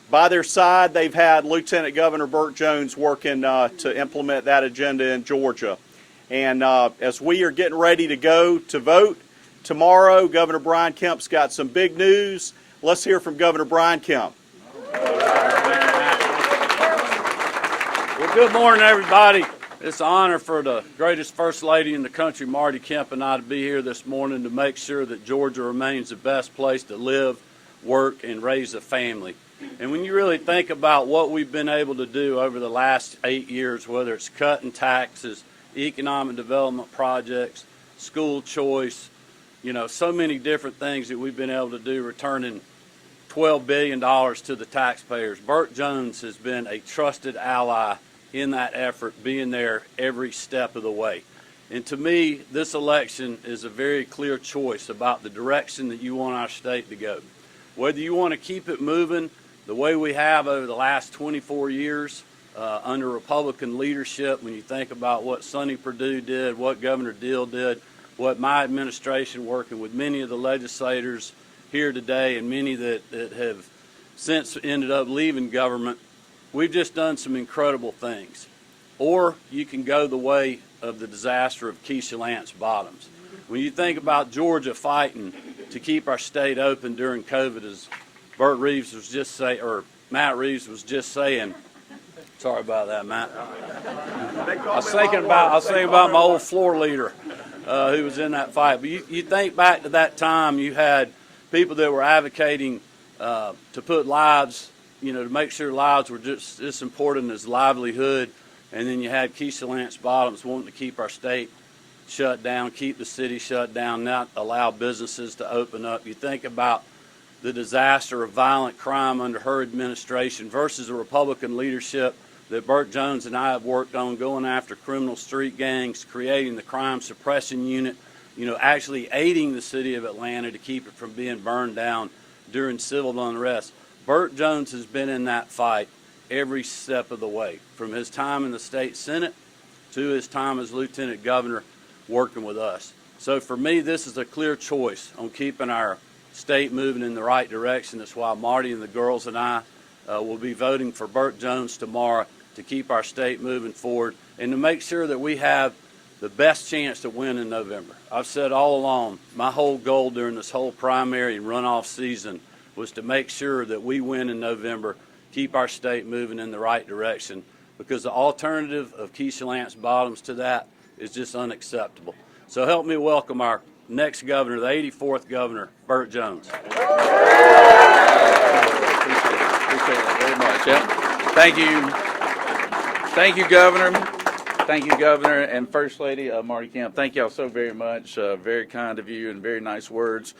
By their side, they've had Lieutenant Governor Burt Jones working to implement that agenda in Georgia. And as we are getting ready to go to vote tomorrow, Governor Brian Kemp's got some big news. Let's hear from Governor Brian Kemp. Well, good morning, everybody. It's an honor for the greatest First Lady in the country, Marty Kemp, and I to be here this morning to make sure that Georgia remains the best place to live, work, and raise a family. And when you really think about what we've been able to do over the last 8 years, whether it's cutting taxes, economic development projects, school choice, so many different things that we've been able to do, returning $12 billion to the taxpayers. Bert Jones has been a trusted ally in that effort, being there every step of the way. And to me, this election is a very clear choice about the direction that you want our state to go. Whether you want to keep it moving the way we have over the last 24 years under Republican leadership, when you think about what Sonny Perdue did, what Governor Deal did, what my administration, working with many of the legislators here today and many that have since ended up leaving government, we've just done some incredible things. Or you can go the way of the disaster of Keisha Lance Bottoms. When you think about Georgia fighting to keep our state open during COVID, as Matt Reeves was just saying, sorry about that, Matt. I was thinking about my old floor leader who was in that fight. But you think back to that time, you had people that were advocating to put lives, to make sure lives were just as important as livelihood. And then you had Keisha Lance Bottoms wanting to keep our state shut down, keep the city shut down, not allow businesses to open up. You think about the disaster of violent crime under her administration versus the Republican leadership that Burt Jones and I have worked on, going after criminal street gangs, creating the crime suppression unit, actually aiding the city of Atlanta to keep it from being burned down during civil unrest. Burt Jones has been in that fight every step of the way, from his time in the state Senate to his time as Lieutenant Governor working with us. So for me, this is a clear choice on keeping our state moving in the right direction. That's why Marty and the girls and I will be voting for Burt Jones tomorrow to keep our state moving forward and to make sure that we have the best chance to win in November. I've said all along, my whole goal during this whole primary and runoff season was to make sure that we win in November, keep our state moving in the right direction, because the alternative of Keisha Lance Bottoms to that is just unacceptable. So help me welcome our next governor, the 84th governor, Burt Jones. Appreciate it very much. Yep. Thank you, Governor. Thank you, Governor and First Lady Marty Kemp. Thank y'all so very much. Very kind of you and very nice words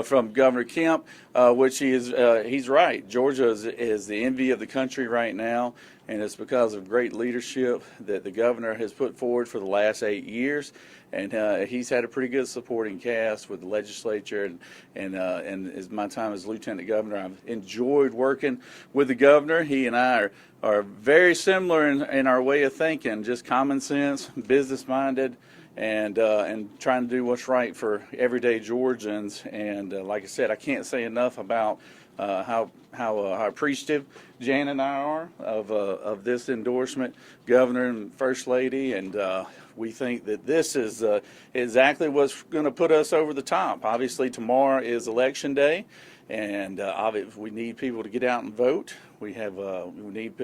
from Governor Kemp, which he's right. Georgia is the envy of the country right now, and it's because of great leadership that the governor has put forward for the last 8 years. And he's had a pretty good supporting cast with the legislature, and as my time as Lieutenant Governor, I've enjoyed working with the governor. He and I are very similar in our way of thinking, just common sense, business-minded, and trying to do what's right for everyday Georgians. And like I said, I can't say enough about how appreciative Jan and I are of this endorsement, Governor and First Lady, and we think that this is exactly what's going to put us over the top. Obviously, tomorrow is Election Day, and we need people to get out and vote. We need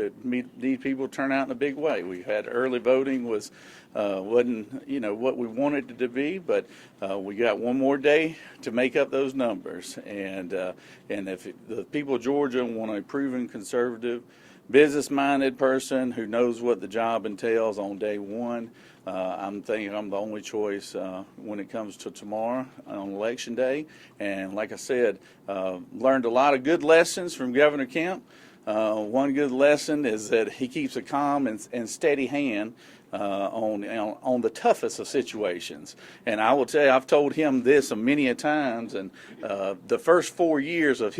people to turn out in a big way. We had early voting wasn't what we wanted it to be, but we got one more day to make up those numbers. And if the people of Georgia want a proven conservative, business-minded person who knows what the job entails on day one, I'm thinking I'm the only choice when it comes to tomorrow on Election Day. And like I said, learned a lot of good lessons from Governor Kemp. One good lesson is that he keeps a calm and steady hand on the toughest of situations. And I will tell you, I've told him this many a times, and the first 4 years of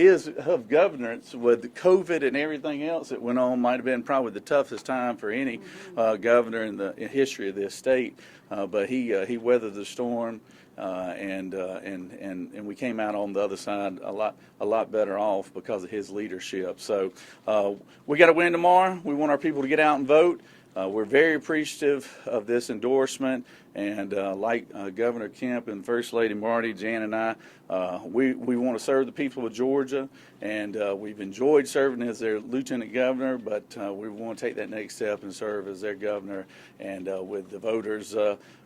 governance with COVID and everything else that went on might have been probably the toughest time for any governor in the history of this state. But he weathered the storm and we came out on the other side a lot better off because of his leadership. So we got to win tomorrow. We want our people to get out and vote. We're very appreciative of this endorsement, and like Governor Kemp and First Lady Marty, Jan, and I, we want to serve the people of Georgia, and we've enjoyed serving as their lieutenant governor, but we want to take that next step and serve as their governor, and with the voters.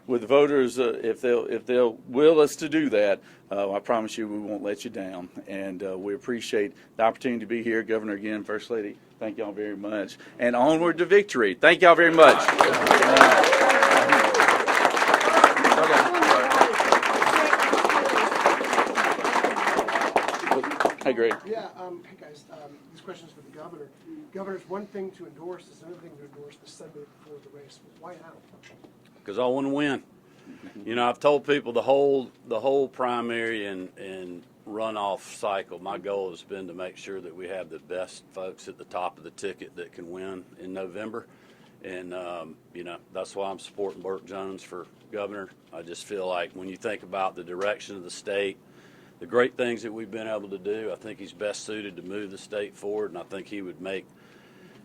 If they'll will us to do that, I promise you we won't let you down. And we appreciate the opportunity to be here. Governor, again, First Lady, thank y'all very much. And onward to victory. Thank y'all very much. Hey, Greg. Yeah, hey guys, this question is for the governor. Governor, it's one thing to endorse, it's another thing to endorse the Sunday before the race. Why now? Because I want to win. You know, I've told people the whole primary and runoff cycle, my goal has been to make sure that we have the best folks at the top of the ticket that can win in November. And, you know, that's why I'm supporting Burt Jones for governor. I just feel like when you think about the direction of the state, the great things that we've been able to do, I think he's best suited to move the state forward, and I think he would make,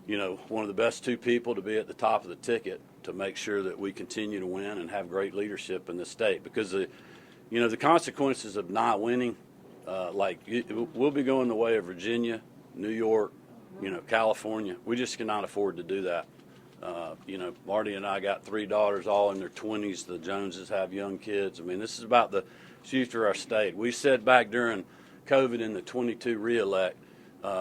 you know, one of the best two people to be at the top of the ticket to make sure that we continue to win and have great leadership in the state. Because, you know, the consequences of not winning, we'll be going the way of Virginia, New York, you know, California. We just cannot afford to do that. You know, Marty and I got 3 daughters, all in their 20s. The Joneses have young kids. I mean, this is about the future of our state. We said back during COVID in the 22 re-elect,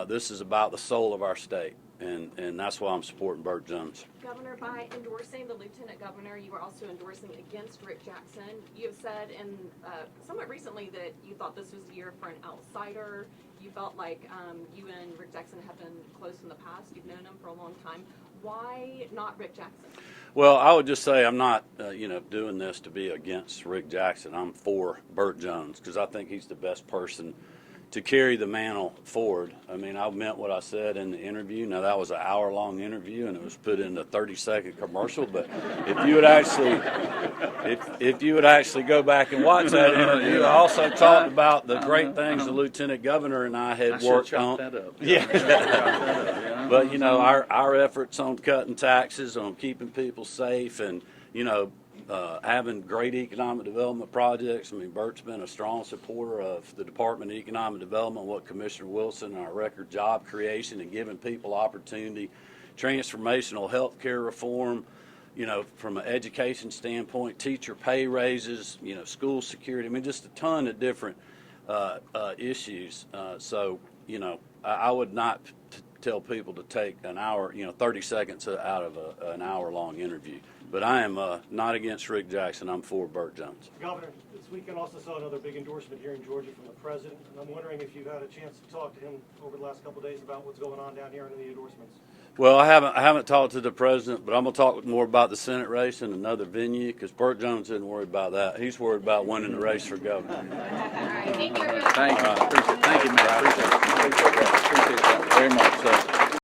this is about the soul of our state. And that's why I'm supporting Bert Jones. Governor, by endorsing the lieutenant governor, you are also endorsing against Rick Jackson. You have said in somewhat recently that you thought this was a year for an outsider. You felt like you and Rick Jackson have been close in the past. You've known him for a long time. Why not Rick Jackson? Well, I would just say I'm not, you know, doing this to be against Rick Jackson. I'm for Bert Jones because I think he's the best person to carry the mantle forward. I mean, I meant what I said in the interview. Now, that was an hour-long interview, and it was put in a 30-second commercial. But if you would actually go back and watch that interview, I also talked about the great things the lieutenant governor and I had worked on. That up. Yeah. But, you know, our efforts on cutting taxes, on keeping people safe, and, you know, having great economic development projects. I mean, Bert's been a strong supporter of the Department of Economic Development, what Commissioner Wilson and our record job creation and giving people opportunity, transformational health care reform, you know, from an education standpoint, teacher pay raises, you know, school security. I mean, just a ton of different issues. So, you know, I would not tell people to take an hour, you know, 30 seconds out of an hour-long interview. But I am not against Rick Jackson. I'm for Bert Jones. Governor, this weekend also saw another big endorsement here in Georgia from the president, and I'm wondering if you've had a chance to talk to him over the last couple of days about what's going on down here in the endorsements. Well, I haven't talked to the president, but I'm going to talk more about the Senate race in another venue because Bert Jones isn't worried about that. He's worried about winning the race for governor. All right, thank you. Thank you. Appreciate it. Thank you, man. Appreciate that very much.